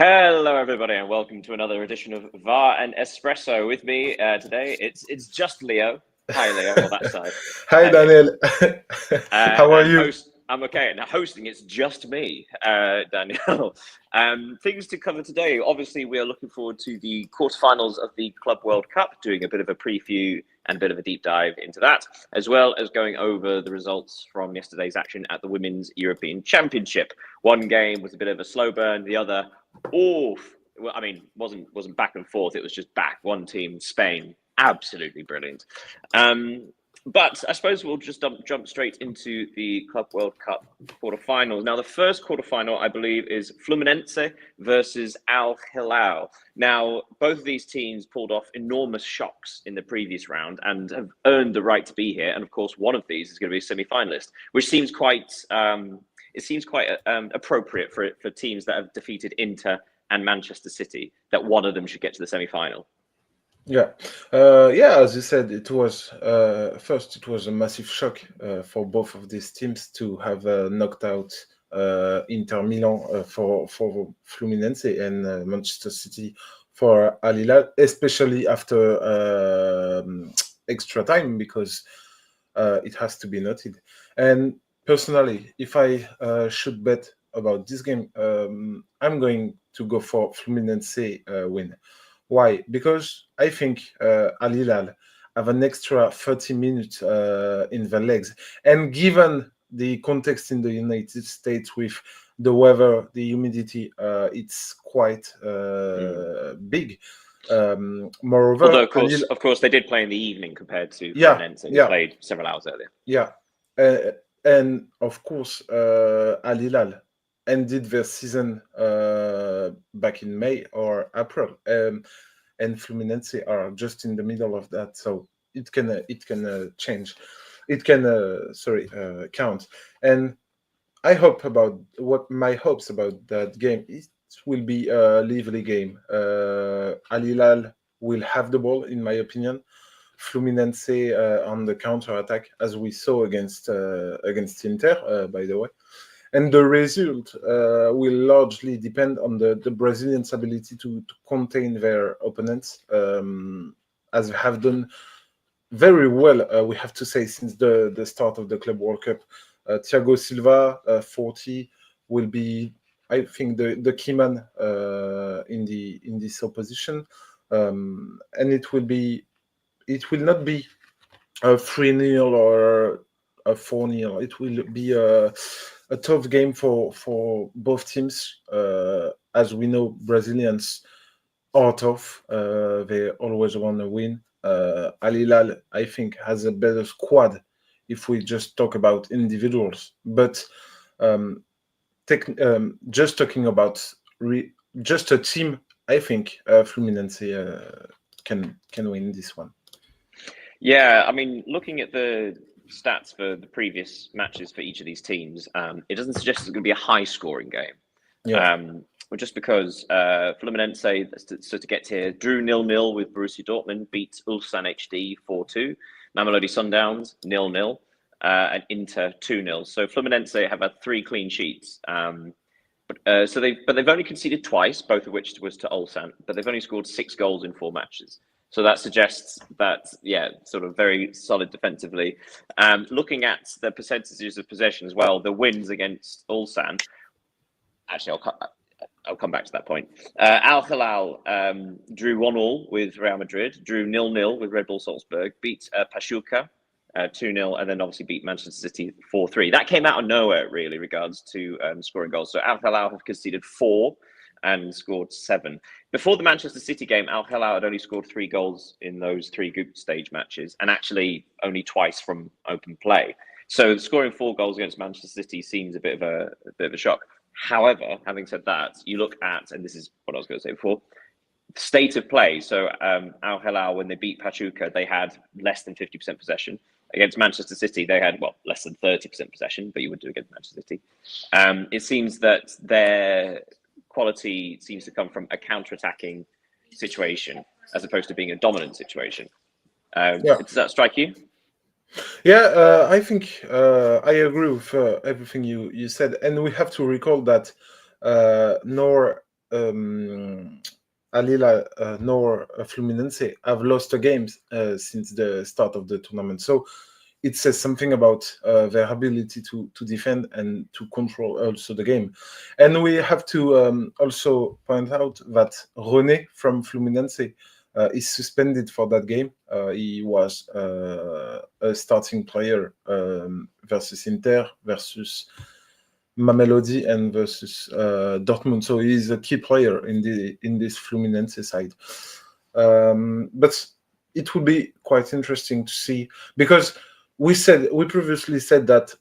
Hello, everybody, and welcome to another edition of VAR and Espresso. With me today, it's just Leo. Hi, Leo, on that side. Hi, Daniel. How are And you? I'm okay. Now, hosting, it's just me, Daniel. Things to cover today. Obviously, we are looking forward to the quarterfinals of the Club World Cup, doing a bit of a preview and a bit of a deep dive into that, as well as going over the results from yesterday's action at the Women's European Championship. One game was a bit of a slow burn, the other, well, I mean, wasn't back and forth. It was just back. One team, Spain, absolutely brilliant. But I suppose we'll just jump straight into the Club World Cup quarterfinals. Now, the first quarterfinal, I believe, is Fluminense versus Al Hilal. Now, both of these teams pulled off enormous shocks in the previous round and have earned the right to be here. And of course, one of these is going to be a semi-finalist, which seems quite appropriate for teams that have defeated Inter and Manchester City, that one of them should get to the semi-final. Yeah, As you said, it was first. It was a massive shock for both of these teams to have knocked out Inter Milan for Fluminense and Manchester City for Al Hilal, especially after extra time, because it has to be noted. And personally, if I should bet about this game, I'm going to go for Fluminense win. Why? Because I think Al Hilal have an extra 30 minutes in the legs. And given the context in the United States with the weather, the humidity, it's quite big. Moreover, although of course, they did play in the evening compared to Fluminense, and played several hours earlier. Yeah, and of course, Al Hilal ended their season back in May or April, and Fluminense are just in the middle of that, so it can change. It can count. And I hope about what my hopes about that game. It will be a lively game. Al Hilal will have the ball, in my opinion. Fluminense on the counter attack, as we saw against Inter, by the way. And the result will largely depend on the Brazilians' ability to contain their opponents, as they have done very well, we have to say, since the start of the Club World Cup. Thiago Silva, 40, will be, I think, the key man in this opposition, and it will not be a 3-0 or a 4-0. It will be a tough game for both teams. As we know, Brazilians are tough. They always want to win. Al Hilal, I think, has a better squad if we just talk about individuals. But just talking about just a team, I think Fluminense can win this one. Yeah, I mean, looking at the stats for the previous matches for each of these teams, it doesn't suggest it's going to be a high-scoring game. Yeah. Well, just because Fluminense, so to get here, drew 0-0 with Borussia Dortmund, beat Ulsan HD 4-2, Mamelodi Sundowns 0-0, and Inter 2-0. So Fluminense have had 3 clean sheets. But they've only conceded twice, both of which was to Ulsan, but they've only scored 6 goals in 4 matches. So that suggests that, sort of very solid defensively. Looking at the percentages of possession as well, the wins against Ulsan. Actually, I'll come back to that point. Al Hilal drew 1-1 with Real Madrid, drew 0-0 with Red Bull Salzburg, beat Pachuca 2-0, and then obviously beat Manchester City 4-3. That came out of nowhere, really, regards to scoring goals. So Al Hilal have conceded 4 and scored 7. Before the Manchester City game, Al Hilal had only scored 3 goals in those 3 group stage matches, and actually only twice from open play. So scoring 4 goals against Manchester City seems a bit of a shock. However, having said that, you look at, and this is what I was going to say before, state of play. So Al Hilal, when they beat Pachuca, they had less than 50% possession. Against Manchester City, they had, less than 30% possession, but you would do against Manchester City. It seems that their quality seems to come from a counter-attacking situation as opposed to being a dominant situation. Does that strike you? Yeah, I think I agree with everything you said, and we have to recall that nor Al Hilal nor Fluminense have lost a game since the start of the tournament. So it says something about their ability to defend and to control also the game. And we have to also point out that René from Fluminense is suspended for that game. He was a starting player versus Inter, versus Mamelodi, and versus Dortmund. So he's a key player in this Fluminense side. But it would be quite interesting to see, because we previously said that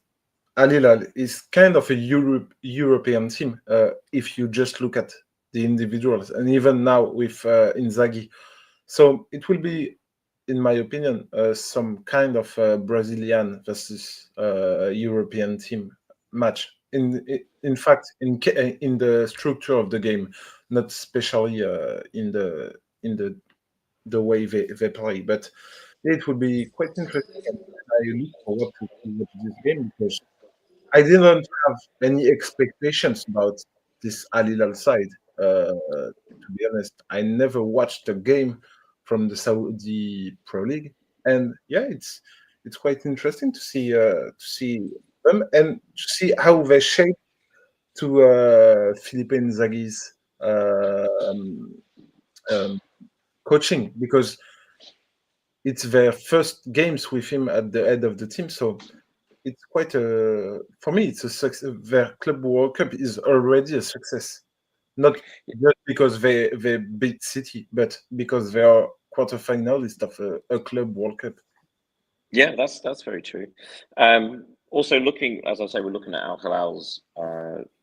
Al Hilal is kind of a European team if you just look at the individuals, and even now with Inzaghi. So it will be, in my opinion, some kind of Brazilian versus European team match. In fact, in the structure of the game, not especially in the way they play, but it would be quite interesting. And I look forward to watch this game, because I didn't have any expectations about this Al Hilal side. To be honest, I never watched a game from the Saudi Pro League, and yeah, it's quite interesting to see them and to see how they shape to Felipe Inzaghi's um, coaching, because it's their first games with him at the head of the team. So it's quite for me, it's a success. Their Club World Cup is already a success, not just because they beat City, but because they are quarterfinalists of a Club World Cup. Yeah, that's very true. Also, looking, as I say, we're looking at Al Hilal's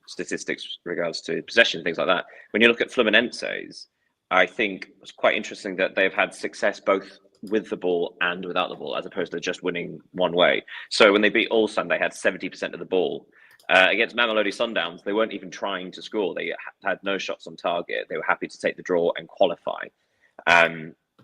statistics with regards to possession, things like that. When you look at Fluminense's, I think it's quite interesting that they've had success both with the ball and without the ball, as opposed to just winning one way. So when they beat Ulsan, they had 70% of the ball. Against Mamelodi Sundowns, they weren't even trying to score. They had no shots on target. They were happy to take the draw and qualify.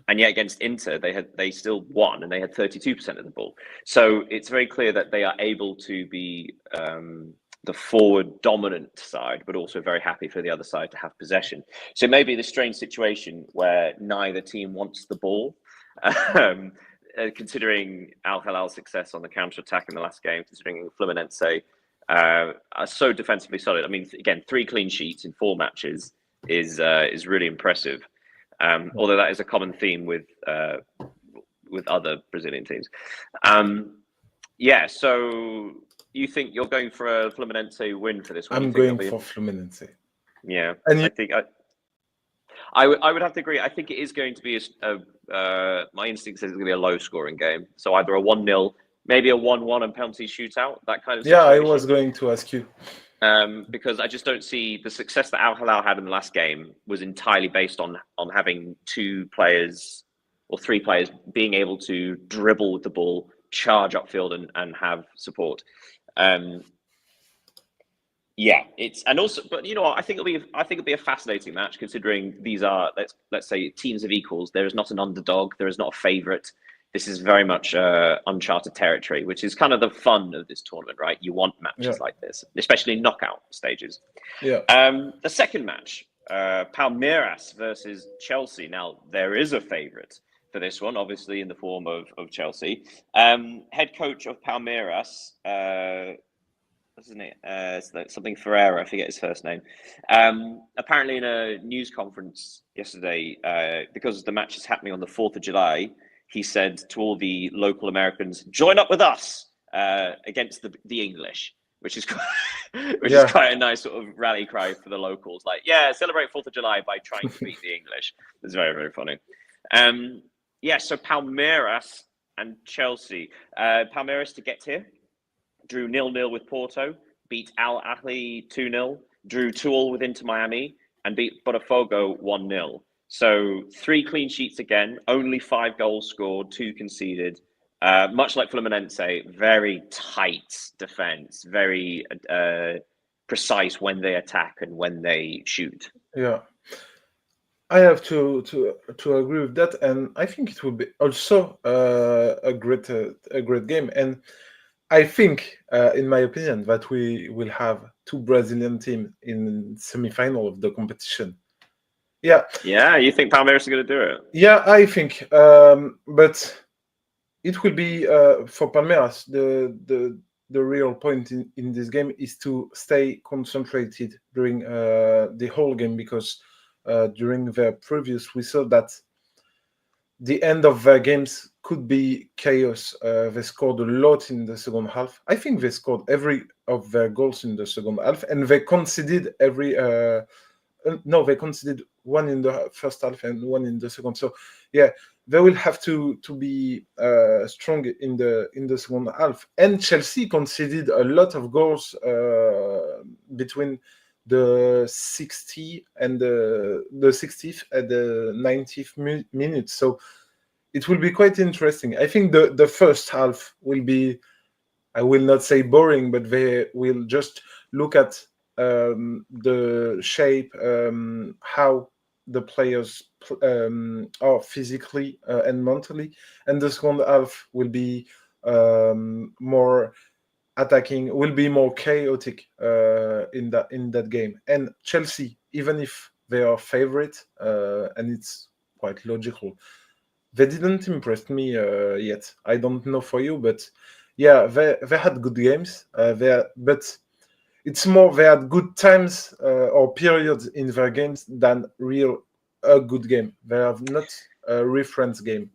And yet against Inter, they still won, and they had 32% of the ball. So it's very clear that they are able to be the forward dominant side, but also very happy for the other side to have possession. So maybe the strange situation where neither team wants the ball, considering Al Hilal's success on the counter-attack in the last game, considering Fluminense are so defensively solid. I mean, again, 3 clean sheets in 4 matches is really impressive. Although that is a common theme with other Brazilian teams. Yeah, so you think you're going for a Fluminense win for this one? I'm going for Fluminense. Yeah, and I think I would have to agree. I think it is going to be my instinct says it's going to be a low-scoring game. So either a 1-0, maybe a 1-1 and penalty shootout, that kind of situation. Yeah, I was going to ask you. Because I just don't see the success that Al Hilal had in the last game was entirely based on having 2 players or 3 players being able to dribble with the ball, charge upfield, and have support. Yeah, but you know what? I think it'll be a fascinating match, considering these are let's say teams of equals. There is not an underdog. There is not a favourite. This is very much uncharted territory, which is kind of the fun of this tournament, right? You want matches like this, especially knockout stages. Yeah. The second match, Palmeiras versus Chelsea. Now, there is a favourite for this one, obviously in the form of Chelsea. Head coach of Palmeiras, isn't it? Something Ferreira, I forget his first name. Apparently in a news conference yesterday, because the match is happening on the 4th of July, he said to all the local Americans, join up with us against the English, which is quite a nice sort of rally cry for the locals. Like, yeah, celebrate 4th of July by trying to beat the English. It's very, very funny. So Palmeiras and Chelsea. Palmeiras to get here, drew 0-0 with Porto, beat Al Ahly 2-0, drew 2-2 with Inter Miami, and beat Botafogo 1-0. So 3 clean sheets again, only 5 goals scored, 2 conceded. Much like Fluminense, very tight defense, very precise when they attack and when they shoot. Yeah, I have to agree with that, and I think it will be also a great game. And I think, in my opinion, that we will have 2 Brazilian teams in semi-final of the competition. Yeah, Yeah, you think Palmeiras are going to do it? yeah, I think, but it will be for Palmeiras. The real point in this game is to stay concentrated during the whole game, because during the previous we saw that the end of their games could be chaos. They scored a lot in the second half. I think they scored every of their goals in the second half, and they conceded every. No, they conceded one in the first half and one in the second. So, yeah, they will have to be strong in the second half. And Chelsea conceded a lot of goals between the 60th and the 60th and the 90th minute. So it will be quite interesting. I think the first half will be, I will not say boring, but they will just look at the shape, how the players are physically and mentally, and the second half will be more attacking, will be more chaotic in that game. And Chelsea, even if they are favorite, and it's quite logical, they didn't impress me yet. I don't know for you, but yeah, they had good games. But it's more they had good times or periods in their games than real a good game. They have not a reference game.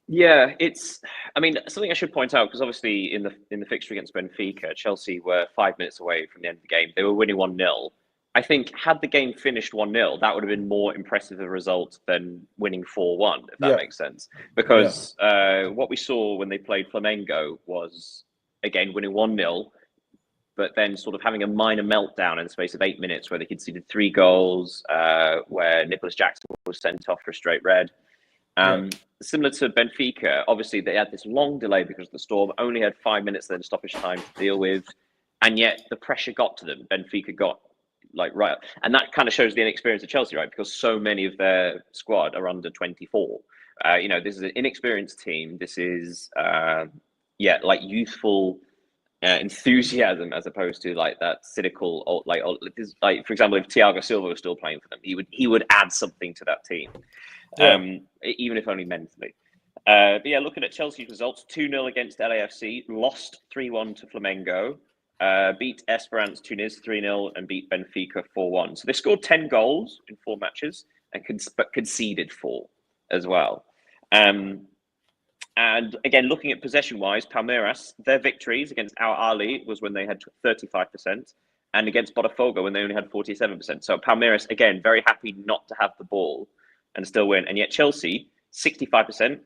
Yeah, it's. I mean, something I should point out, because obviously in the fixture against Benfica, Chelsea were 5 minutes away from the end of the game. They were winning 1-0. I think had the game finished 1-0, that would have been more impressive a result than winning 4-1, if that Yeah, makes sense. yeah, Because what we saw when they played Flamengo was again winning 1-0, but then sort of having a minor meltdown in the space of 8 minutes, where they conceded 3 goals, where Nicholas Jackson was sent off for a straight red. yeah, Similar to Benfica, obviously they had this long delay because the storm only had 5 minutes then stoppage time to deal with, and yet the pressure got to them. Benfica got like right, and that kind of shows the inexperience of Chelsea, right? Because so many of their squad are under 24. This is an inexperienced team. This is like youthful enthusiasm, as opposed to like that cynical like for example, if Thiago Silva was still playing for them, he would add something to that team, yeah, even if only mentally. But yeah, looking at Chelsea's results, 2-0 against LAFC, lost 3-1 to Flamengo, beat Esperance Tunis 3-0, and beat Benfica 4-1. So they scored 10 goals in 4 matches and but conceded 4 as well. And again, looking at possession-wise, Palmeiras, their victories against Al Ahly was when they had 35%, and against Botafogo when they only had 47%. So Palmeiras, again, very happy not to have the ball and still win. And yet Chelsea, 65%,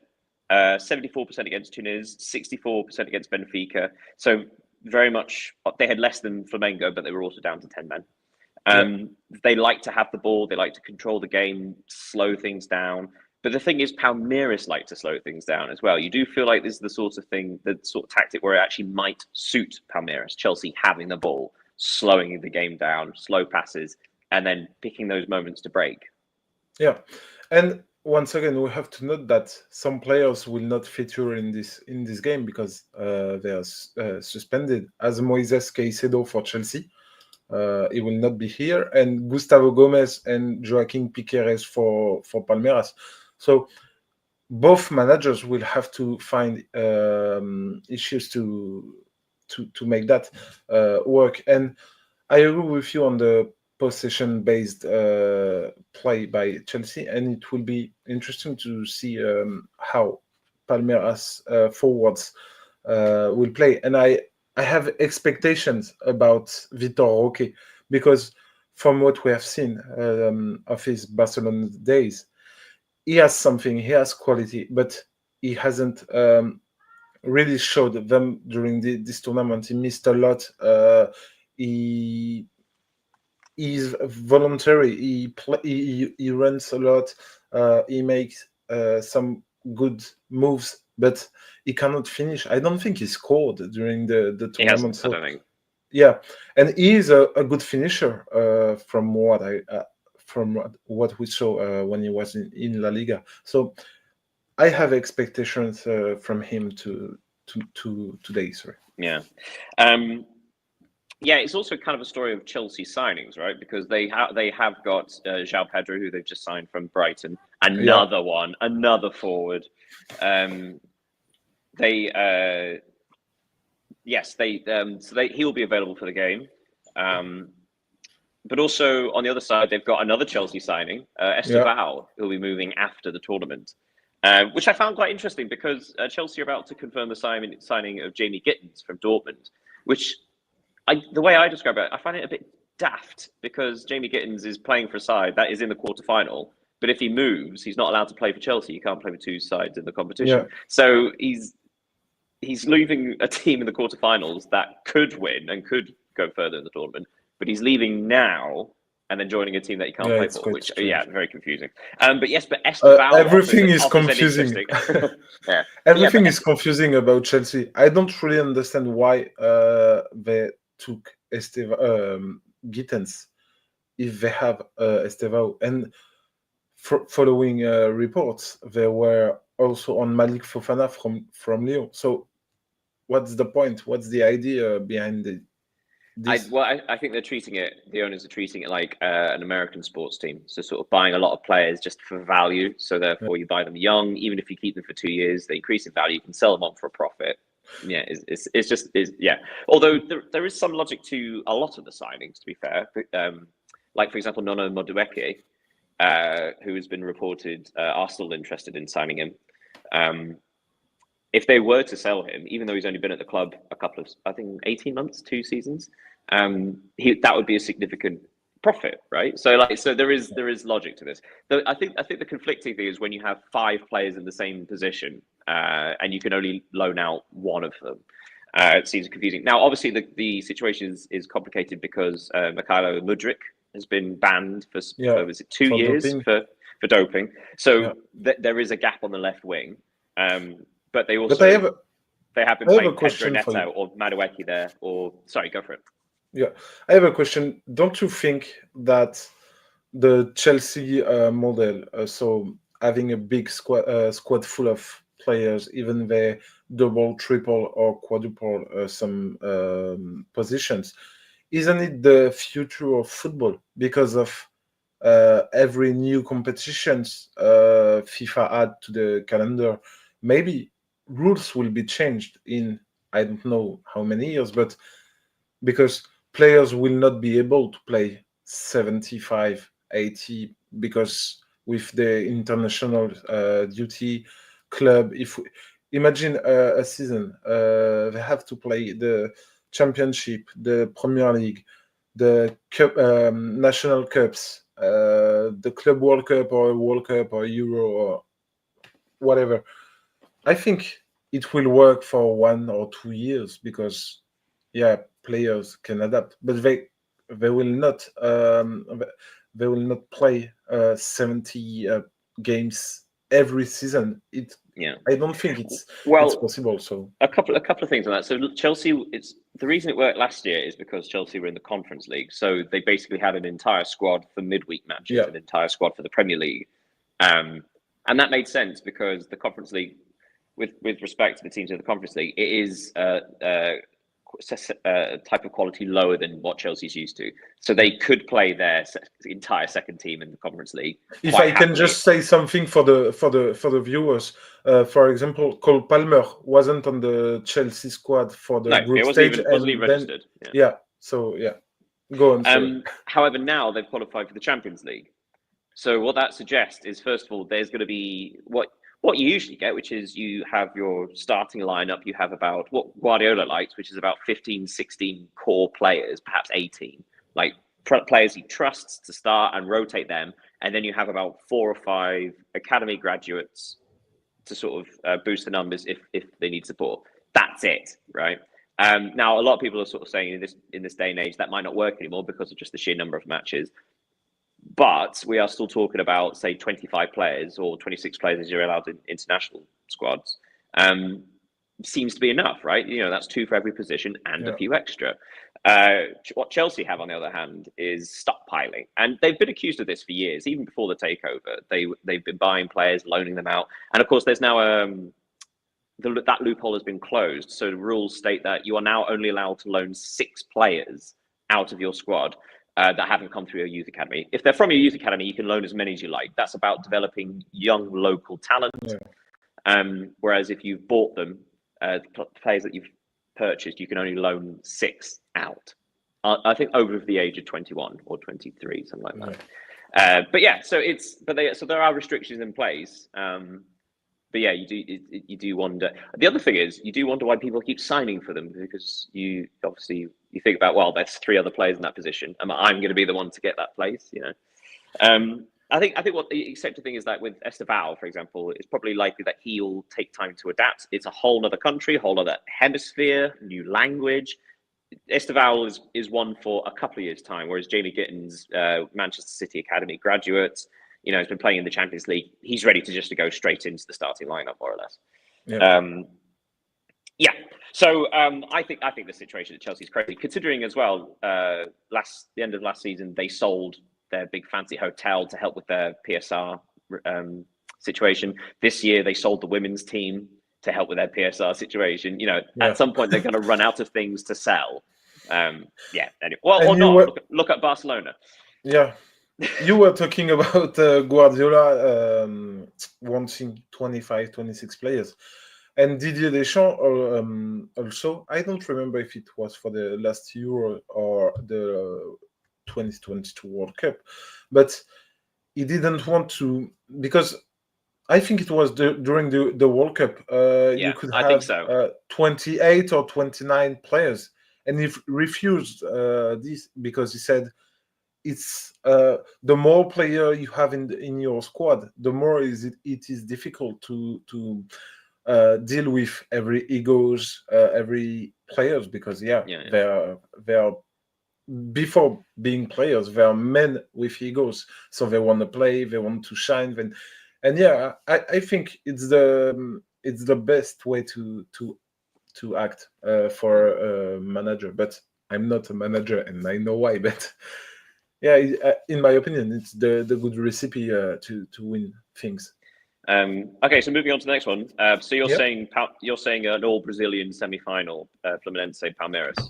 74% against Tunis, 64% against Benfica. So very much, they had less than Flamengo, but they were also down to 10 men. They like to have the ball. They like to control the game, slow things down. But the thing is, Palmeiras like to slow things down as well. You do feel like this is the sort of thing, the sort of tactic where it actually might suit Palmeiras. Chelsea having the ball, slowing the game down, slow passes, and then picking those moments to break. yeah. And once again, we have to note that some players will not feature in this game because they are suspended, as Moises Caicedo for Chelsea. He will not be here, and Gustavo Gomez and Joaquin Piqueres for Palmeiras. So both managers will have to find issues to make that work. And I agree with you on the possession-based play by Chelsea, and it will be interesting to see how Palmeiras forwards will play. And I have expectations about Vitor Roque, because from what we have seen of his Barcelona days, he has something, he has quality, but he hasn't really showed them during this tournament. He missed a lot. He He's voluntary. He runs a lot. He makes some good moves, but he cannot finish. I don't think he scored during the He tournament. hasn't, I So don't think. yeah, and he is a good finisher from what we saw when he was in La Liga. So I have expectations from him to today. Sorry. Yeah. Yeah, it's also kind of a story of Chelsea signings, right? Because they have got João Pedro, who they've just signed from Brighton, another forward. He'll be available for the game. But also on the other side, they've got another Chelsea signing, Estevao, who'll be moving after the tournament, which I found quite interesting because Chelsea are about to confirm the signing of Jamie Gittins from Dortmund, which the way I describe it, I find it a bit daft because Jamie Gittins is playing for a side that is in the quarterfinal. But if he moves, he's not allowed to play for Chelsea. You can't play for two sides in the competition. Yeah. So he's leaving a team in the quarterfinals that could win and could go further in the tournament. But he's leaving now and then joining a team that he can't play for, which, very confusing. But Estevao everything is confusing. Yeah. Everything is confusing about Chelsea. I don't really understand why they took Gittins if they have Estevao. And following reports, they were also on Malik Fofana from Lyon. So what's the point? What's the idea behind it? I think the owners are treating it like an American sports team. So sort of buying a lot of players just for value. So therefore you buy them young, even if you keep them for 2 years, they increase in value, you can sell them on for a profit. Yeah, it's just. Although there is some logic to a lot of the signings, to be fair. Like, for example, Nono Madueke, who has been reported are still interested in signing him. If they were to sell him, even though he's only been at the club a couple of, I think, 18 months, 2 seasons, that would be a significant profit, right? So there is logic to this. I think the conflicting thing is when you have 5 players in the same position and you can only loan out one of them. It seems confusing. Now, obviously, the situation is complicated because Mykhailo Mudryk has been banned for was it 2 years doping. for doping. So there is a gap on the left wing. But they also they have been playing Pedro Neto or Madueke there. Sorry, go for it. Yeah, I have a question. Don't you think that the Chelsea model, so having a big squad full of players, even they double, triple, or quadruple some positions, isn't it the future of football? Because of every new competitions FIFA add to the calendar, maybe rules will be changed in I don't know how many years, but because players will not be able to play 75, 80 because with the international duty club, imagine a season, they have to play the championship, the Premier League, the cup, national cups, the Club World Cup or World Cup or Euro or whatever. I think it will work for 1 or 2 years because players can adapt, but they will not play 70 games every season. I don't think it's possible. So a couple of things on that. So Chelsea, the reason it worked last year is because Chelsea were in the Conference League, so they basically had an entire squad for midweek matches, an entire squad for the Premier League, and that made sense because the Conference League, with respect to the teams in the Conference League, it is type of quality lower than what Chelsea's used to, so they could play their entire second team in the Conference League. If I can just say something for the viewers, for example, Cole Palmer wasn't on the Chelsea squad for the group stage, wasn't even registered. Go on. However, now they've qualified for the Champions League. So what that suggests is, first of all, there's going to be what you usually get, which is you have your starting lineup, you have about what Guardiola likes, which is about 15, 16 core players, perhaps 18, like players he trusts to start and rotate them. And then you have about 4 or 5 academy graduates to sort of boost the numbers if they need support. That's it, right? Now, a lot of people are sort of saying in this day and age that might not work anymore because of just the sheer number of matches. But we are still talking about, say, 25 players or 26 players as you're allowed in international squads. Seems to be enough, right? That's 2 for every position and a few extra. What Chelsea have, on the other hand, is stockpiling. And they've been accused of this for years, even before the takeover. They've been buying players, loaning them out. And of course, there's now that loophole has been closed. So the rules state that you are now only allowed to loan 6 players out of your squad that haven't come through your youth academy. If they're from your youth academy, you can loan as many as you like. That's about developing young local talent. Whereas if you've bought them, players that you've purchased, you can only loan 6 out. I think over the age of 21 or 23, something like that. But yeah, so there are restrictions in place. But yeah, you do wonder. The other thing is, you do wonder why people keep signing for them, because you think about, well, there's 3 other players in that position, and I'm going to be the one to get that place. I think what the accepted thing is that with Esteval, for example, it's probably likely that he'll take time to adapt. It's a whole other country, whole other hemisphere, new language. Esteval is one for a couple of years' time, whereas Jamie Gittins, Manchester City Academy graduate, has been playing in the Champions League. He's ready to go straight into the starting lineup, more or less. So I think the situation at Chelsea is crazy, considering as well. The end of last season, they sold their big fancy hotel to help with their PSR situation. This year, they sold the women's team to help with their PSR situation. At some point, they're going to run out of things to sell. Anyway. Well, or not. Look at Barcelona. Yeah. You were talking about Guardiola wanting 25, 26 players. And Didier Deschamps also, I don't remember if it was for the last Euro or the 2022 World Cup, but he didn't want to, because I think it was during the World Cup, you could have 28 or 29 players, and he refused this because he said, it's the more player you have in your squad, the more it is difficult to deal with every egos, every players, because they're before being players, they are men with egos, so they want to play, they want to shine, and I think it's the best way to act for a manager. But I'm not a manager, and I know why, but. Yeah, in my opinion, it's the good recipe to win things. Okay, so moving on to the next one. So you're saying an all Brazilian semi-final, Fluminense Palmeiras.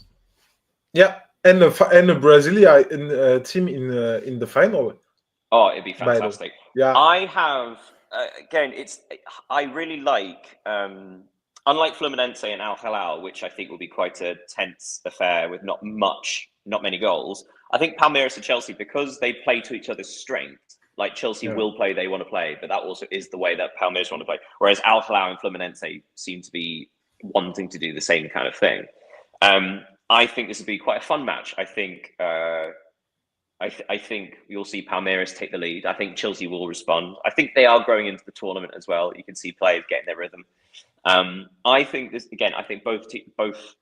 Yeah, and a Brazilian team in the final. Oh, it'd be fantastic. Yeah, I have again. I really like. Unlike Fluminense and Al Hilal, which I think will be quite a tense affair with not many goals. I think Palmeiras and Chelsea, because they play to each other's strengths, like Chelsea will play, they want to play, but that also is the way that Palmeiras want to play. Whereas Al Hilal and Fluminense seem to be wanting to do the same kind of thing. I think this would be quite a fun match. I think you'll see Palmeiras take the lead. I think Chelsea will respond. I think they are growing into the tournament as well. You can see players getting their rhythm. I think both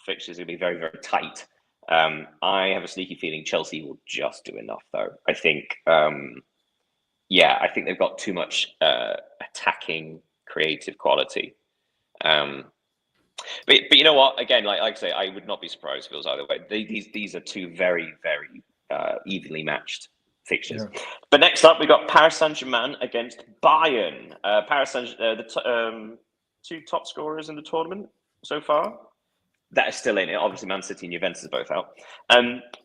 fixtures will be very, very tight. I have a sneaky feeling Chelsea will just do enough, though. I think they've got too much attacking, creative quality. But you know what? Again, like I say, I would not be surprised if it was either way. These are two very, very evenly matched fixtures. Yeah. But next up, we got Paris Saint-Germain against Bayern. Paris Saint-Germain, the 2 top scorers in the tournament so far. That is still in it. Obviously, Man City and Juventus are both out.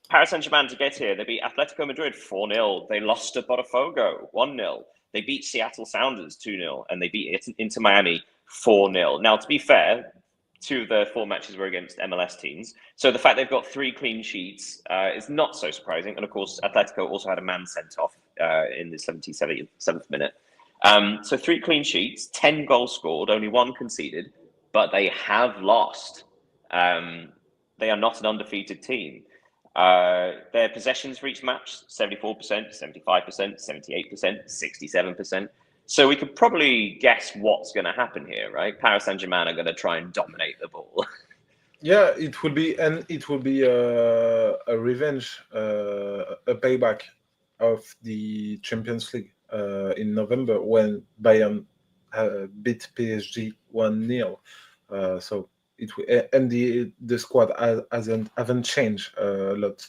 Paris Saint-Germain to get here, they beat Atletico Madrid 4-0. They lost to Botafogo 1-0. They beat Seattle Sounders 2-0. And they beat Inter Miami 4-0. Now, to be fair, 2 of the 4 matches were against MLS teams. So the fact they've got 3 clean sheets is not so surprising. And of course, Atletico also had a man sent off in the 77th minute. So 3 clean sheets, 10 goals scored, only 1 conceded, but they have lost. They are not an undefeated team. Their possessions for each match, 74%, 75%, 78%, 67%. So we could probably guess what's going to happen here, right? Paris Saint-Germain are going to try and dominate the ball. Yeah, it will be a revenge, a payback of the Champions League in November when Bayern beat PSG 1-0. So and the squad haven't changed a lot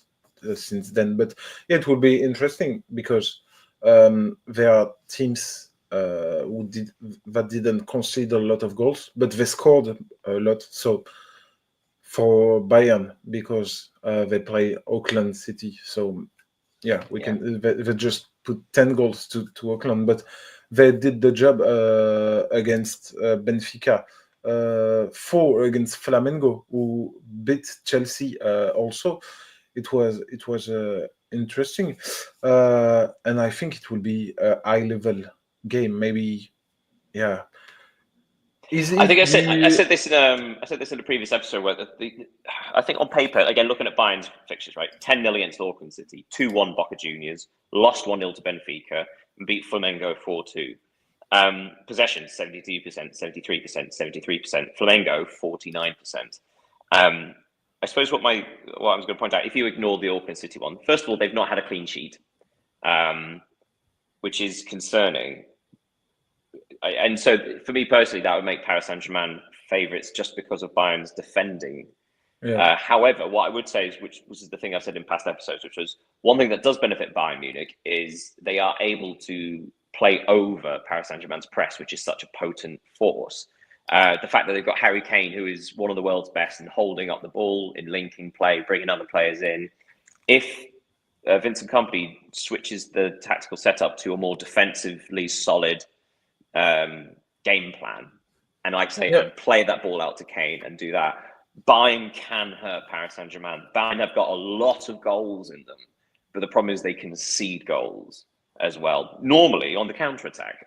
since then. But it will be interesting because there are teams that didn't concede a lot of goals, but they scored a lot. So for Bayern, because they play Auckland City, so yeah, they just put 10 goals to Auckland, but they did the job against Benfica, 4 against Flamengo, who beat Chelsea also. It was interesting, and I think it will be a high level game. Maybe, yeah. Is I think it I the said this in a previous episode where I think on paper, again looking at Bayern's fixtures, right, 10-0 against Auckland City, 2-1 Boca Juniors, lost 1-0 to Benfica, and beat Flamengo 4-2. Possession 72%, 73%, 73%. Flamengo 49%. I suppose what I was going to point out, if you ignore the Auckland City one, first of all, they've not had a clean sheet, which is concerning. And so, for me personally, that would make Paris Saint-Germain favourites just because of Bayern's defending. yeah. However, what I would say is, which is the thing I've said in past episodes, which was one thing that does benefit Bayern Munich is they are able to play over Paris Saint-Germain's press, which is such a potent force. The fact that they've got Harry Kane, who is one of the world's best in holding up the ball, in linking play, bringing other players in. If Vincent Kompany switches the tactical setup to a more defensively solid game plan, and like I say, and play that ball out to Kane and do that, Bayern can hurt Paris Saint-Germain. Bayern have got a lot of goals in them, but the problem is they concede goals as well, normally on the counter-attack.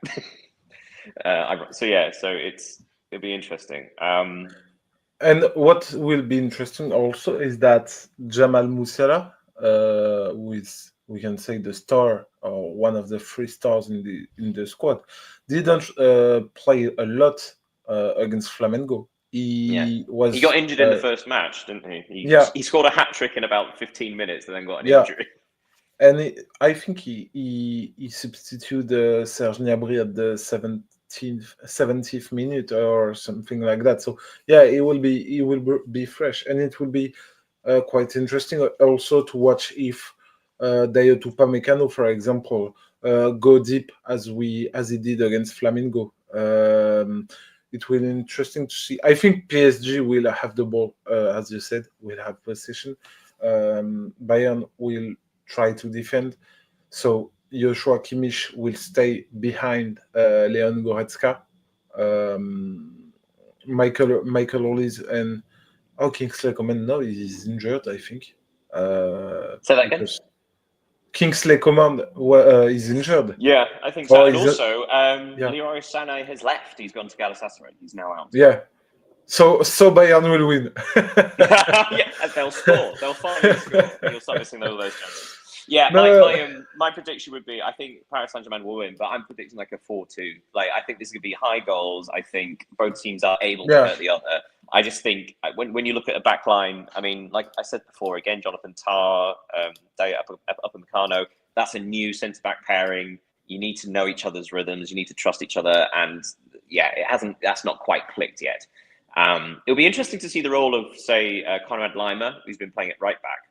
So it'll be interesting. And what will be interesting also is that Jamal Musiala, who is, we can say, the star or one of the 3 stars in the squad, didn't play a lot against Flamengo. He got injured in the first match, didn't he? He scored a hat trick in about 15 minutes and then got an injury. And I think he substituted Serge Gnabry at the 70th minute or something like that. So yeah, he will be fresh, and it will be quite interesting also to watch if Dayot Upamecano, for example, go deep as he did against Flamengo. It will be interesting to see. I think PSG will have the ball, as you said, will have possession. Bayern will try to defend. So Joshua Kimmich will stay behind Leon Goretzka, Michael Olise, and Kingsley Coman. No, he's injured, I think. Say that again. Kingsley Coman is injured. Yeah, I think so. And also, Leroy Sané has left. He's gone to Galatasaray. He's now out. Yeah. So Bayern will win. Yeah, they'll score. They'll finally score. You'll start missing those chances. Yeah, my prediction would be, I think Paris Saint-Germain will win, but I'm predicting like a 4-2. Like, I think this is going to be high goals. I think both teams are able to hurt the other. I just think when you look at a back line, I mean, like I said before, again, Jonathan Tah, Upamecano, that's a new centre-back pairing. You need to know each other's rhythms. You need to trust each other. And yeah, that's not quite clicked yet. It'll be interesting to see the role of, say, Konrad Laimer, who's been playing at right back,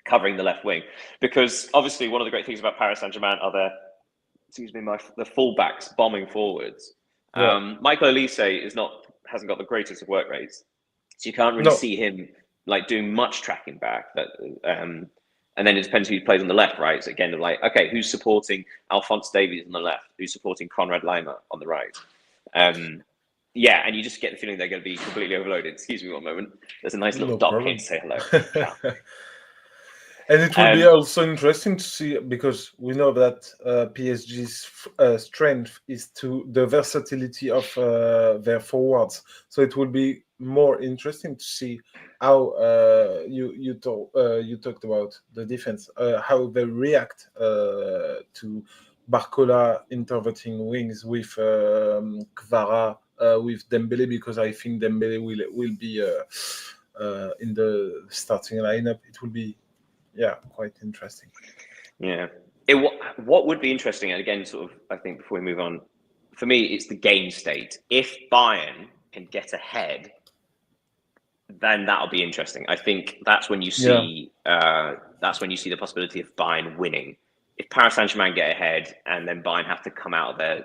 covering the left wing, because obviously one of the great things about Paris Saint-Germain are the fullbacks bombing forwards. Michael Olise hasn't got the greatest of work rates, so you can't really see him like doing much tracking back. And then it depends who plays on the left, right? So again, like, okay, who's supporting Alphonse Davies on the left? Who's supporting Konrad Laimer on the right? Yeah, and you just get the feeling they're going to be completely overloaded. Excuse me one moment. There's a nice little dog here to say hello. Yeah. And it will be also interesting to see, because we know that PSG's strength is to the versatility of their forwards. So it will be more interesting to see how you talked about the defense, how they react to Barcola interverting wings with Kvara, with Dembele, because I think Dembele will be in the starting lineup. It will be quite interesting. Yeah. What would be interesting, and again, sort of, I think before we move on, for me, it's the game state. If Bayern can get ahead, then that'll be interesting. I think that's when you see the possibility of Bayern winning. if Paris Saint-Germain get ahead and then Bayern have to come out of the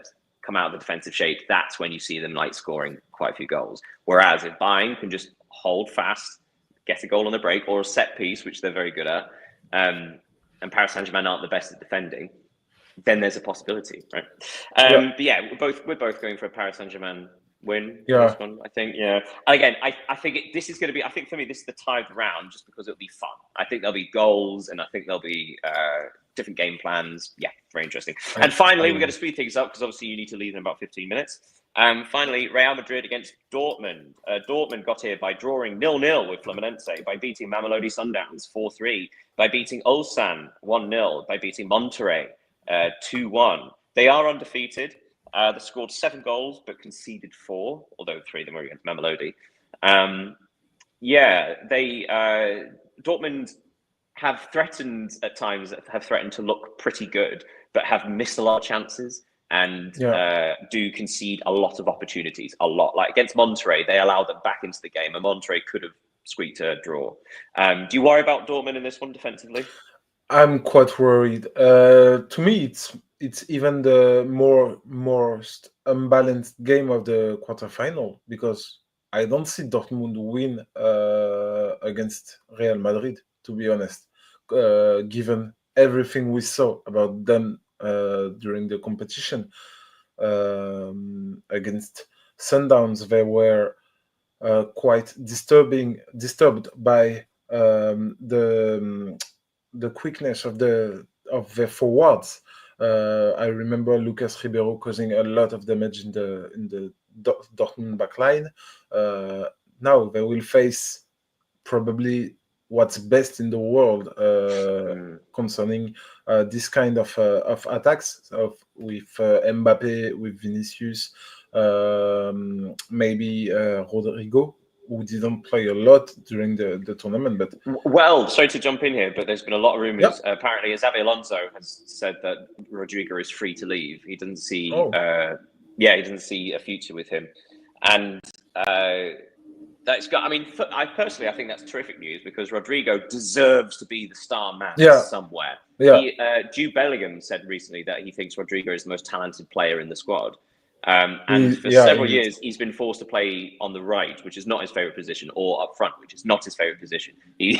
defensive shape, that's when you see them like scoring quite a few goals. Whereas if Bayern can just hold fast, get a goal on the break or a set piece, which they're very good at, and Paris Saint-Germain aren't the best at defending, then there's a possibility, right? But yeah, we're both going for a Paris Saint-Germain win in this one, I think. Yeah. Again, I think this is going to be. I think for me, this is the tied round, just because it'll be fun. I think there'll be goals, and I think there'll be different game plans. Yeah, very interesting. And finally, we're going to speed things up because obviously you need to leave in about 15 minutes. Finally, Real Madrid against Dortmund. Dortmund got here by drawing 0-0 with Fluminense, by beating Mamelodi Sundowns 4-3, by beating Ulsan 1-0, by beating Monterrey 2-1. They are undefeated. They scored 7 goals but conceded 4, although 3 of them were against Mamelodi. Dortmund have threatened at times, have threatened to look pretty good, but have missed a lot of chances and do concede a lot of opportunities, a lot. Like against Monterrey, they allowed them back into the game, and Monterrey could have squeaked a draw. Do you worry about Dortmund in this one defensively? I'm quite worried. To me, it's even the most unbalanced game of the quarterfinal, because I don't see Dortmund win against Real Madrid, to be honest, given everything we saw about them during the competition. Against Sundowns, they were quite disturbed by the quickness of the forwards. I remember Lucas Ribeiro causing a lot of damage in the Dortmund backline. Now they will face probably what's best in the world concerning this kind of attacks with Mbappe, with Vinicius, maybe Rodrigo, who didn't play a lot during the tournament. But well, sorry to jump in here, but there's been a lot of rumours. Apparently, Xabi Alonso has said that Rodrigo is free to leave. He doesn't see, he doesn't see a future with him, and that's got. I mean, I think that's terrific news, because Rodrigo deserves to be the star man somewhere. Jude Bellingham said recently that he thinks Rodrigo is the most talented player in the squad. And for several years, he's been forced to play on the right, which is not his favorite position, or up front, which is not his favorite position. He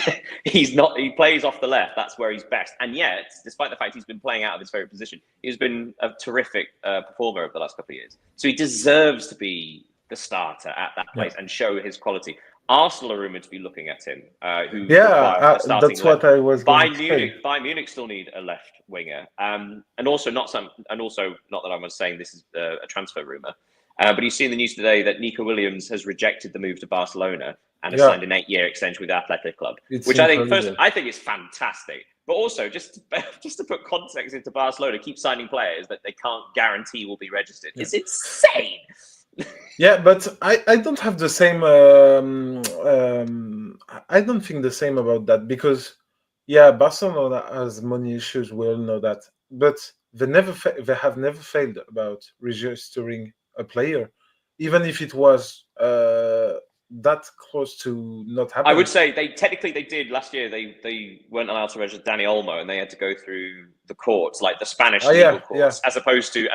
plays off the left. That's where he's best. And yet, despite the fact he's been playing out of his favorite position, he's been a terrific performer over the last couple of years. So he deserves to be the starter at that place and show his quality. Arsenal are rumored to be looking at him. That's left. What I was going to say. Bayern Munich still need a left winger, and also not that I'm saying this is a transfer rumor, but you've seen the news today that Nico Williams has rejected the move to Barcelona and has signed an 8-year extension with Athletic Club, which I think is fantastic. But also, just to put context into Barcelona, keep signing players that they can't guarantee will be registered. It's insane. Yeah, but I don't have the same. I don't think the same about that, because Barcelona has money issues. We all know that, but they have never failed about registering a player, even if it was that close to not happening. I would say they did last year. They weren't allowed to register Dani Olmo, and they had to go through the courts, like the Spanish legal courts, as opposed to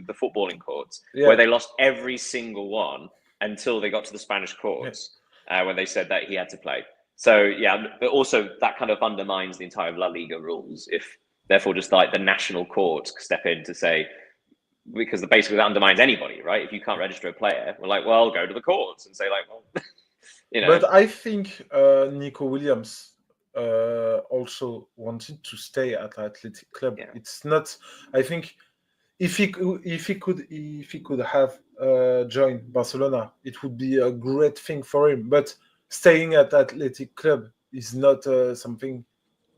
the footballing courts, where they lost every single one until they got to the Spanish courts, when they said that he had to play. So but also that kind of undermines the entire La Liga rules. If therefore just like the national courts step in to say, because basically that undermines anybody, right? If you can't register a player, we're like, well, go to the courts and say, like, well, But I think Nico Williams also wanted to stay at Athletic Club. It's not. I think if he could have joined Barcelona, it would be a great thing for him. But staying at Athletic Club is not something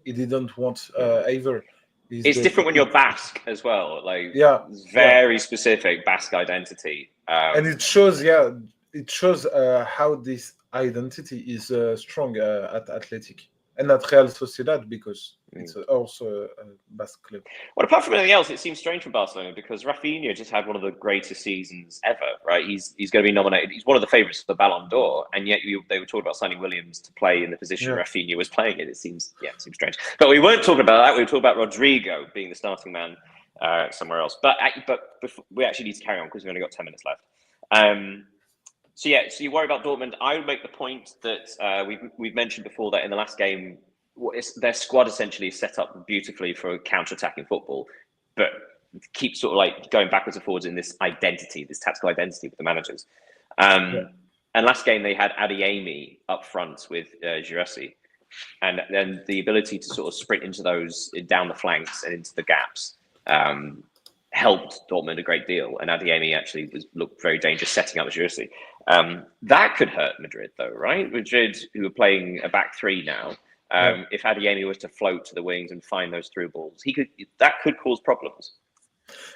he didn't want either. It's different when you're Basque as well. Like, it's very specific Basque identity, and it shows. It shows how this identity is strong at Athletic. and at Real Sociedad because it's also a Basque club. Well, apart from anything else, it seems strange for Barcelona because Rafinha just had one of the greatest seasons ever, right? He's going to be nominated. He's one of the favourites for the Ballon d'Or, and yet they were talking about signing Williams to play in the position Rafinha was playing in. It seems strange. But we weren't talking about that. We were talking about Rodrigo being the starting man somewhere else. But we actually need to carry on because we've only got 10 minutes left. So you worry about Dortmund. I would make the point that we've mentioned before that in the last game, their squad essentially is set up beautifully for counter-attacking football, but keeps sort of like going backwards and forwards in this identity, this tactical identity with the managers. And last game they had Adeyemi up front with Girassi, and then the ability to sort of sprint into those down the flanks and into the gaps helped Dortmund a great deal. And Adeyemi actually looked very dangerous setting up Girassi. That could hurt Madrid though, right? Madrid, who are playing a back three now. If Adeyemi was to float to the wings and find those through balls, that could cause problems.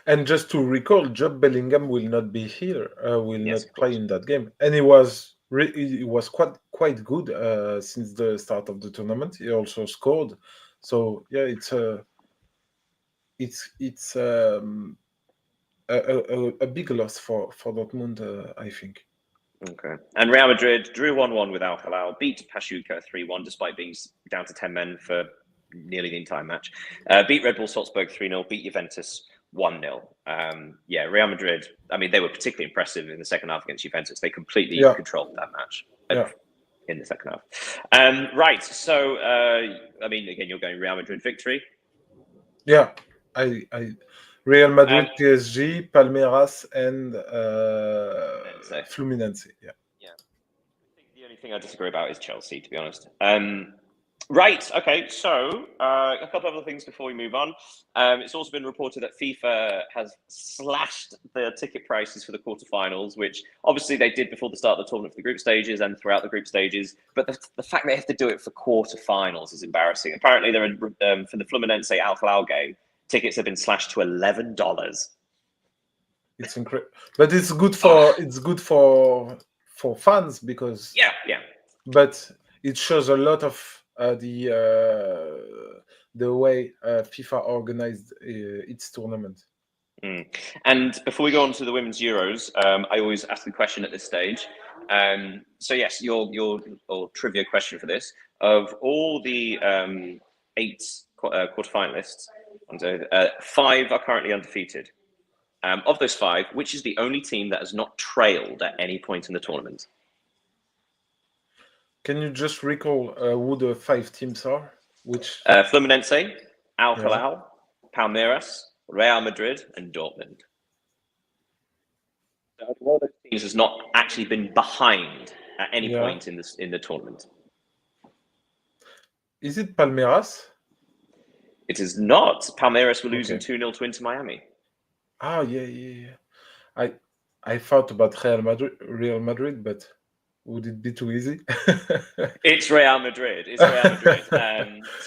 And just to recall, Jude Bellingham will not be here. Will not play in that game, and he was quite good since the start of the tournament. He also scored. So it's a big loss for Dortmund, I think. Okay. And Real Madrid drew 1-1 with Al Hilal, beat Pachuca 3-1 despite being down to 10 men for nearly the entire match. Beat Red Bull Salzburg 3-0, beat Juventus 1-0. Real Madrid, I mean, they were particularly impressive in the second half against Juventus. They completely controlled that match in the second half. Right. So, I mean, again, you're going Real Madrid victory. Yeah. I Real Madrid, PSG, Palmeiras, and Fluminense. Yeah. I think the only thing I disagree about is Chelsea, to be honest. Right. Okay. So a couple of other things before we move on. It's also been reported that FIFA has slashed the ticket prices for the quarterfinals, which obviously they did before the start of the tournament for the group stages and throughout the group stages. But the fact they have to do it for quarterfinals is embarrassing. Apparently, for the Fluminense Al Hilal game, tickets have been slashed to $11. It's incredible, but it's good for fans because But it shows a lot of the way FIFA organized its tournament. And before we go on to the Women's Euros, I always ask the question at this stage. So yes, your trivia question for this: of all the 8 quarterfinalists, 5 are currently undefeated. Of those 5, which is the only team that has not trailed at any point in the tournament? Can you just recall who the 5 teams are? Which Fluminense, Al Hilal, Palmeiras, Real Madrid, and Dortmund. So one of those teams has not actually been behind at any point in the tournament. Is it Palmeiras? It is not. Palmeiras were losing 2-0 to Inter Miami. Oh yeah. I thought about Real Madrid, but would it be too easy? It's Real Madrid. So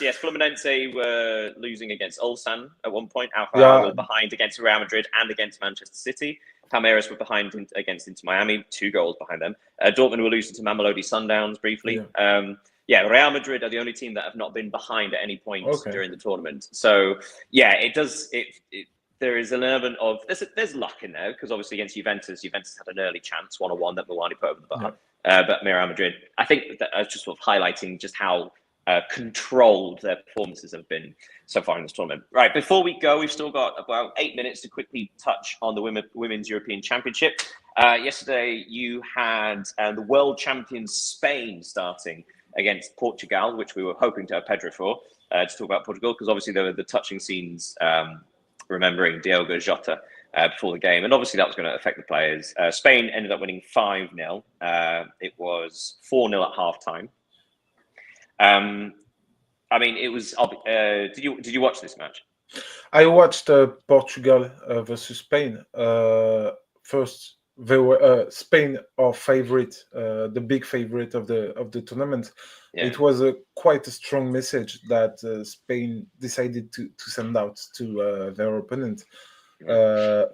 yes, Fluminense were losing against Ulsan at one point. Al Hilal were behind against Real Madrid and against Manchester City. Palmeiras were behind against Inter Miami, 2 goals behind them. Dortmund were losing to Mamelodi Sundowns briefly. Real Madrid are the only team that have not been behind at any point during the tournament. So it does. There is an element of there's luck in there because obviously against Juventus had an early chance 1-1 that Milani put over the bar. But Real Madrid, I think that I was just sort of highlighting just how controlled their performances have been so far in this tournament. Right, before we go, we've still got about 8 minutes to quickly touch on the Women's European Championship. Yesterday, you had the world champions Spain starting against Portugal, which we were hoping to have Pedro for, to talk about Portugal, because obviously there were the touching scenes remembering Diogo Jota before the game, and obviously that was going to affect the players. Spain ended up winning 5-0. It was 4-0 at halftime. I mean, it was. Did you watch this match? I watched Portugal versus Spain. First, they were Spain, our favorite, the big favorite of the tournament. It was quite a strong message that Spain decided to send out to their opponent. For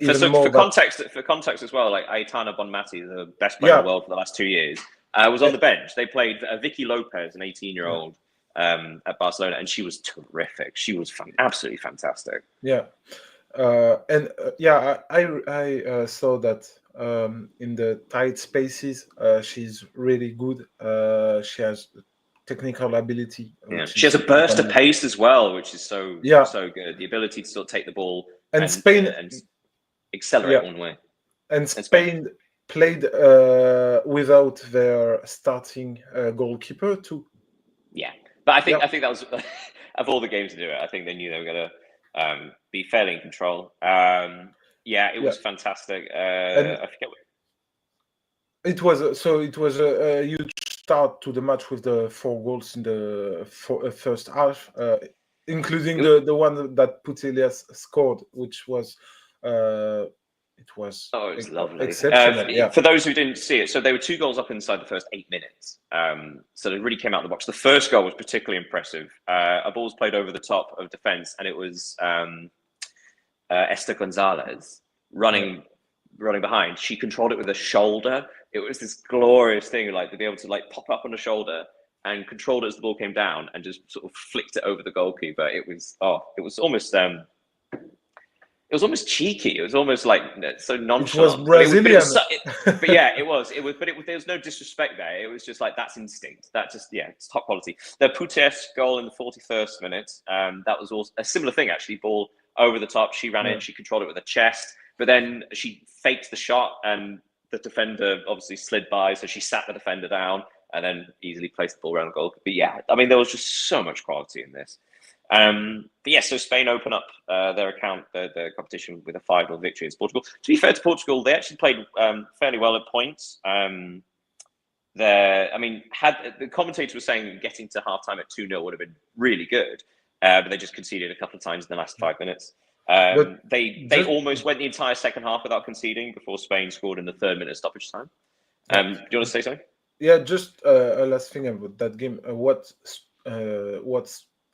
context as well, like Aitana Bonmati, the best player in the world for the last 2 years, was on the bench. They played Vicky Lopez, an 18-year-old, at Barcelona, and she was terrific. She was absolutely fantastic. Yeah. I saw that in the tight spaces, she's really good. She has technical ability, Yeah, which she has is a burst of phenomenal. pace as well, which is so Yeah, good. The ability to sort of take the ball and Spain, and accelerate yeah, one way. and And Spain, Spain played without their starting goalkeeper too. yeah, but I think Yeah, that was of all the games to do it. I think they knew they were going to be fairly in control. Yeah, it yeah, was fantastic. and I forget. it was a huge start to the match with the 4 goals in the first half, including the one that Putellas scored, which was it was Oh, it was lovely. exceptional. Yeah, For those who didn't see it, so they were 2 goals up inside the first 8 minutes. So they really came out of the box. The first goal was particularly impressive. A ball was played over the top of defense, and it was Esther Gonzalez running behind. She controlled it with a shoulder. It was this glorious thing, like to be able to like pop up on the shoulder and controlled it as the ball came down and just sort of flicked it over the goalkeeper. It was almost cheeky. It was almost like so nonchalant. it was Brazilian. But yeah, it was. There was no disrespect there. It was just like that's instinct. That just it's top quality. The Putellas goal in the 41st minute. That was also a similar thing actually. Ball over the top. She ran in. She controlled it with her chest, but then she faked the shot, and the defender obviously slid by, so she sat the defender down and then easily placed the ball around the goal. But yeah, I mean, there was just so much quality in this. But yeah, so Spain open up their competition with a 5-0 victory against Portugal. To be fair to Portugal, they actually played fairly well at points. Had the commentator was saying getting to halftime at 2-0 would have been really good, but they just conceded a couple of times in the last 5 minutes. They almost went the entire second half without conceding before Spain scored in the 3rd minute stoppage time. Do you want to say something? Yeah, just a last thing about that game. What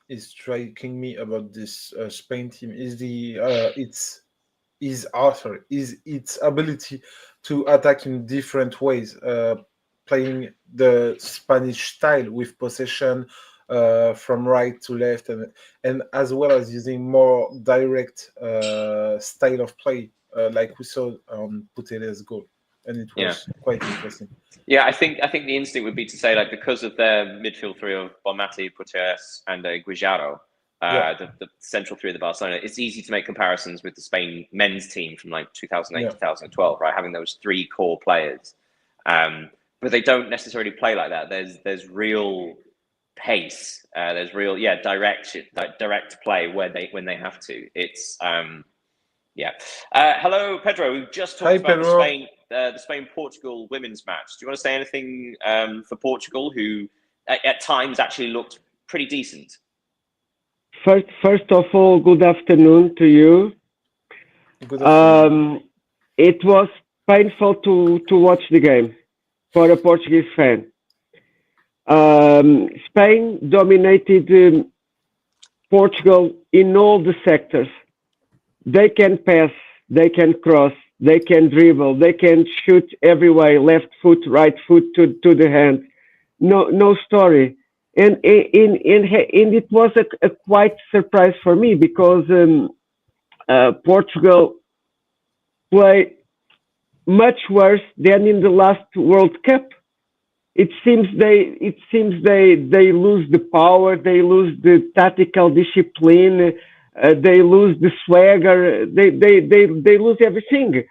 is striking me about this Spain team is its ability to attack in different ways, playing the Spanish style with possession from right to left, and as well as using more direct style of play, like we saw on Putellas' goal, and it was quite interesting. Yeah, I think the instinct would be to say, like, because of their midfield three of Bonmati, Putellas, and Guijaro, the central three of the Barcelona, it's easy to make comparisons with the Spain men's team from like 2008, 2012, right? Having those 3 core players, but they don't necessarily play like that. There's real pace. There's real direct play when they have to. It's hello, Pedro. We've just talked about the Spain-Portugal women's match. Do you want to say anything for Portugal, who at times actually looked pretty decent? First of all, good afternoon to you. Good afternoon. It was painful to watch the game for a Portuguese fan. Spain dominated Portugal in all the sectors. They can pass, they can cross, they can dribble, they can shoot every way, left foot, right foot to the hand. No story. And it was a quite surprise for me because Portugal played much worse than in the last World Cup. It seems they lose the power, they lose the tactical discipline, they lose the swagger, they lose everything.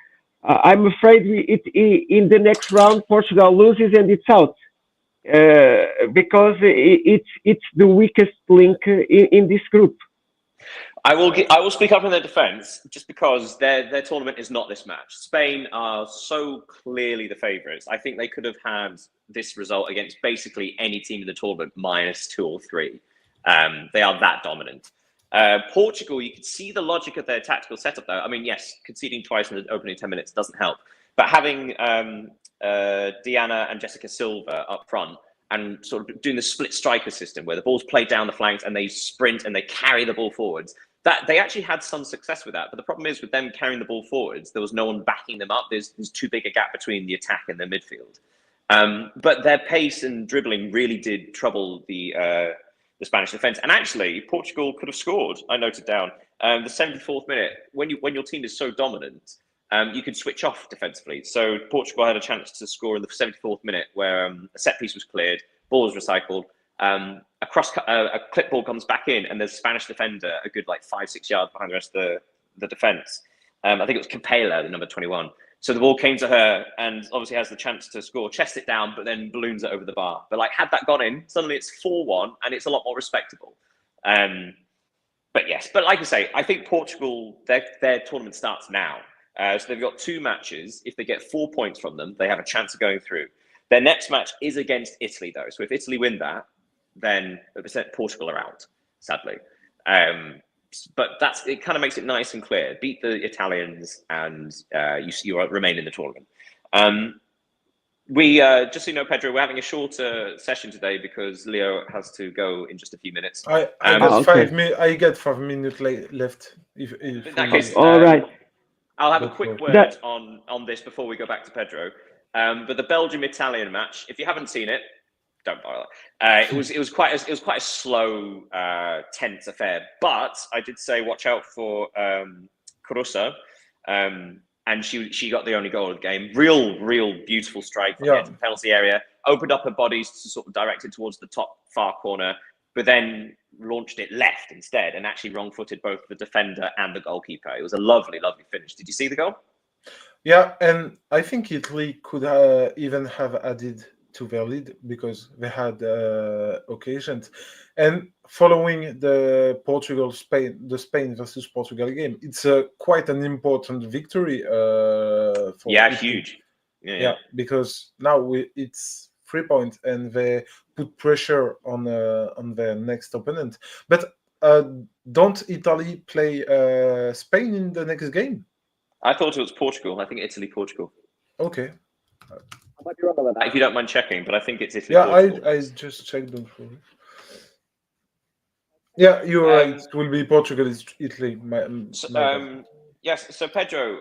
I'm afraid in the next round Portugal loses and it's out because it's the weakest link in this group. I will speak up in their defence just because their tournament is not this match. Spain are so clearly the favourites. I think they could have had this result against basically any team in the tournament minus 2 or 3. They are that dominant. Portugal, you could see the logic of their tactical setup though. I mean, yes, conceding twice in the opening 10 minutes doesn't help, but having Diana and Jessica Silva up front and sort of doing the split striker system where the ball's played down the flanks and they sprint and they carry the ball forwards, that they actually had some success with that. But the problem is with them carrying the ball forwards, there was no one backing them up. There's too big a gap between the attack and the midfield. But their pace and dribbling really did trouble the the Spanish defence. And actually, Portugal could have scored. I noted down the 74th minute. When your team is so dominant, you can switch off defensively. So Portugal had a chance to score in the 74th minute, where a set piece was cleared, ball was recycled, a clip ball comes back in, and there's a Spanish defender a good like 5-6 yards behind the rest of the defence. I think it was Capella, the number 21. So the ball came to her, and obviously has the chance to score, chests it down, but then balloons it over the bar. But like, had that gone in, suddenly it's 4-1, and it's a lot more respectable. But yes, but like I say, I think Portugal, their tournament starts now. So they've got 2 matches. If they get 4 points from them, they have a chance of going through. Their next match is against Italy, though. So if Italy win that, then Portugal are out, sadly. But it kind of makes it nice and clear. Beat the Italians, and you remain in the tournament. We just so you know, Pedro, we're having a shorter session today because Leo has to go in just a few minutes. I get 5 minutes left. If in that case, all right. I'll have a quick word on this before we go back to Pedro. But the Belgium-Italian match, if you haven't seen it, don't bother. It was quite a slow, tense affair. But I did say watch out for Caruso, and she got the only goal of the game. Real beautiful strike from the edge of the penalty area. Opened up her bodies to sort of direct it towards the top far corner, but then launched it left instead, and actually wrong-footed both the defender and the goalkeeper. It was a lovely finish. Did you see the goal? Yeah, and I think Italy could even have added to their lead because they had occasions. And following the Spain versus Portugal game, it's quite an important victory. For Italy. Huge. Yeah, because now it's 3 points, and they put pressure on their next opponent. But don't Italy play Spain in the next game? I thought it was Portugal. I think Italy-Portugal. Okay. I might be wrong about that if you don't mind checking, but I think it's Italy. Yeah, I just checked them for you. Yeah, you're right. It will be Portugal, Italy. Yes. So Pedro,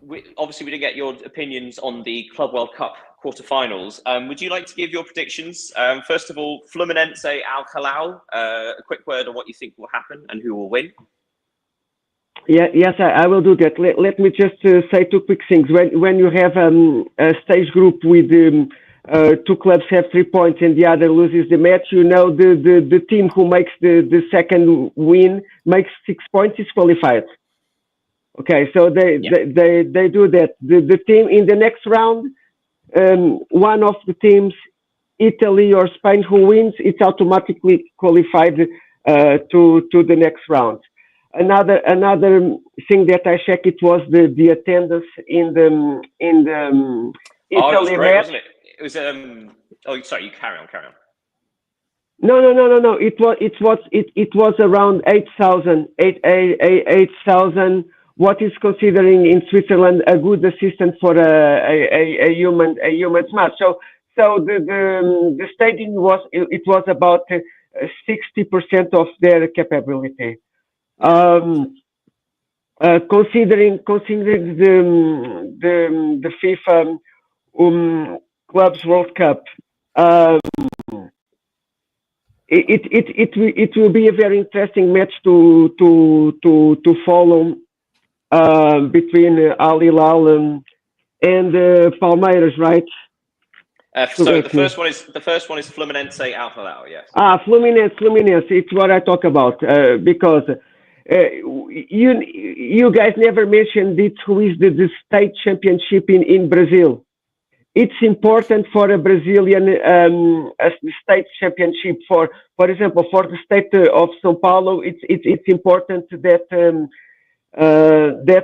we didn't get your opinions on the Club World Cup quarterfinals. Would you like to give your predictions? First of all, Fluminense Al Hilal. A quick word on what you think will happen and who will win. Yes, I will do that. Let me just say 2 quick things. When you have a stage group with 2 clubs have 3 points and the other loses the match, the team who makes the second win makes 6 points is qualified. Okay, so they do that. The team in the next round, one of the teams, Italy or Spain, who wins, it's automatically qualified to the next round. Another thing that I checked, it was the attendance in the Italy it was great, match. wasn't it? It was sorry, you carry on. No. It was around 8,000. What is considering in Switzerland a good assistant for a human match. So the stadium was about 60% of their capability. Considering the FIFA Clubs World Cup, it will be a very interesting match to follow between Al Hilal and Palmeiras, right? So the first one is Fluminense Al Hilal, yes. Fluminense. It's what I talk about because you guys never mentioned it. Who is the state championship in Brazil? It's important for a Brazilian state championship. For example, for the state of São Paulo, it's important that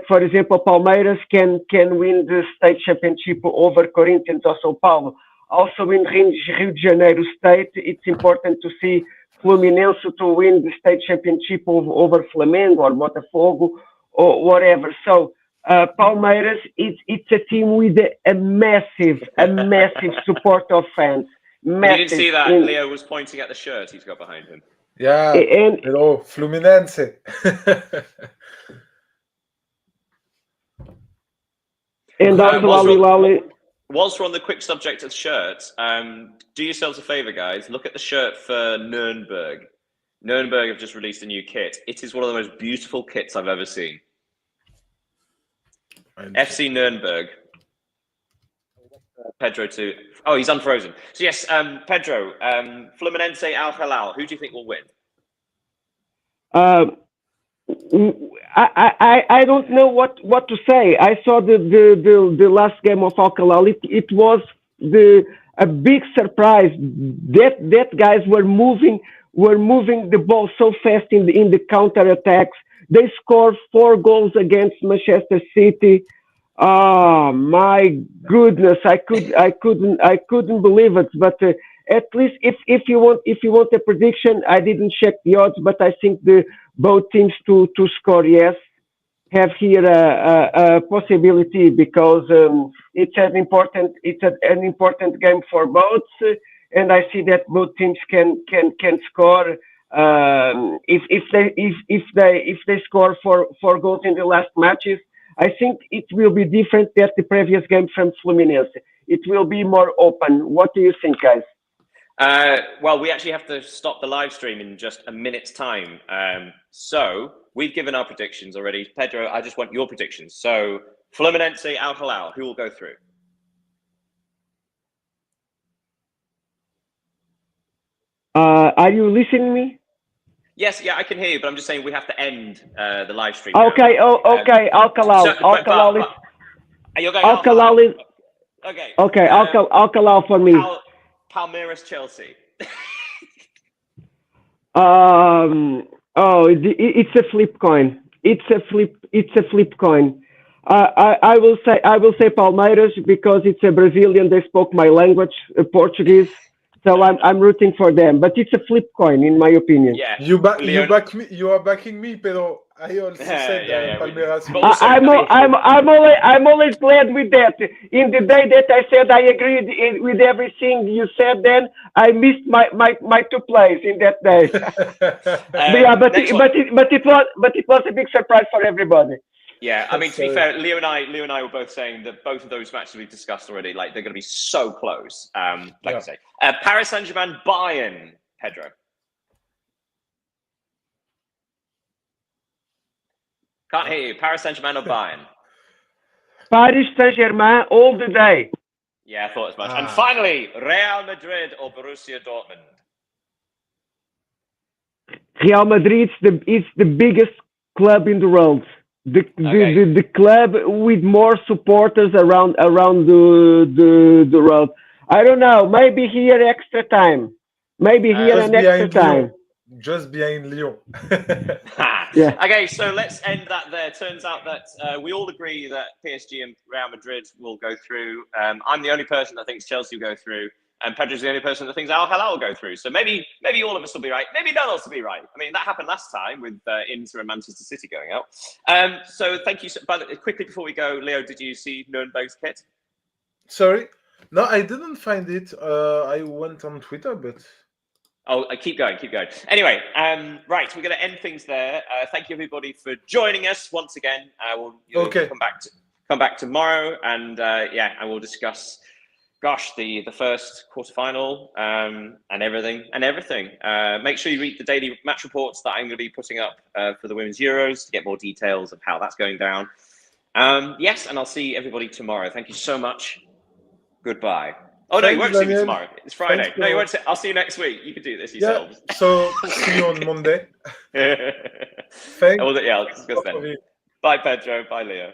for example Palmeiras can win the state championship over Corinthians or São Paulo. Also in Rio de Janeiro state, it's important to see Fluminense to win the state championship over Flamengo or Botafogo or whatever. So Palmeiras, it's a team with a massive support of fans. You didn't see that? Leo was pointing at the shirt he's got behind him. Yeah, Fluminense. And also Al Hilal. whilst we're on the quick subject of shirts, do yourselves a favor, guys. Look at the shirt for Nuremberg. Nuremberg have just released a new kit. It is one of the most beautiful kits I've ever seen. FC Nuremberg. Pedro too. Oh, he's unfrozen. So yes, Pedro, Fluminense Al Hilal. Who do you think will win? I don't know what to say. I saw the last game of Al Hilal. It was a big surprise that guys were moving the ball so fast in the counter attacks. They scored 4 goals against Manchester City. Oh my goodness! I couldn't believe it. But at least if you want a prediction, I didn't check the odds, but I think both teams to score yes have here a possibility, because it's an important game for both, and I see that both teams can score. If they score 4 goals in the last matches, I think it will be different than the previous game from Fluminense. It will be more open. What do you think, guys? Well, we actually have to stop the live stream in just a minute's time. So we've given our predictions already. Pedro, I just want your predictions. So Fluminense, Al Hilal, who will go through? Are you listening to me? Yes, yeah, I can hear you, but I'm just saying we have to end the live stream. Okay, now. okay, Al Hilal. Al Hilal is. You're going Al Hilal is. Okay. Okay, Al Hilal for me. Palmeiras, Chelsea. It's a flip coin. It's a flip coin. I will say Palmeiras, because it's a Brazilian. They spoke my language, Portuguese. So I'm rooting for them, but it's a flip coin, in my opinion. Yeah, you back me. You are backing me, Pedro. I also said Palmeiras. I'm always glad with that. In the day that I said I agreed with everything you said, then I missed my 2 plays in that day. But it was a big surprise for everybody. Yeah, I mean, to be fair, Leo and I were both saying that both of those matches we've discussed already, like, they're going to be so close. I say, Paris Saint-Germain, Bayern, Pedro. Can't hear you. Paris Saint-Germain or Bayern? Paris Saint-Germain all the day. Yeah, I thought as much. And finally, Real Madrid or Borussia Dortmund? Real Madrid is the biggest club in the world. The club with more supporters around the world. I don't know. Maybe here extra time. Maybe here an extra time. Just behind Lyon. Yeah. Okay, so let's end that there. Turns out that we all agree that PSG and Real Madrid will go through. I'm the only person that thinks Chelsea will go through. And Pedro's the only person that thinks Al Hilal will go through. So maybe all of us will be right. Maybe none of us will be right. I mean, that happened last time with Inter and Manchester City going out. So thank you. But quickly before we go, Leo, did you see Nuremberg's kit? Sorry? No, I didn't find it. I went on Twitter, but... Oh, keep going. Anyway, right, we're going to end things there. Thank you, everybody, for joining us once again. We'll come back tomorrow, and and we'll discuss... the first quarterfinal and everything. Make sure you read the daily match reports that I'm going to be putting up for the Women's Euros to get more details of how that's going down. Yes, and I'll see everybody tomorrow. Thank you so much. Goodbye. Oh, no, you won't see me tomorrow. It's Friday. Thanks, no, you won't see. I'll see you next week. You can do this yourselves. Yeah, so see you on Monday. Thanks. I'll discuss then. Bye, Pedro. Bye, Leo.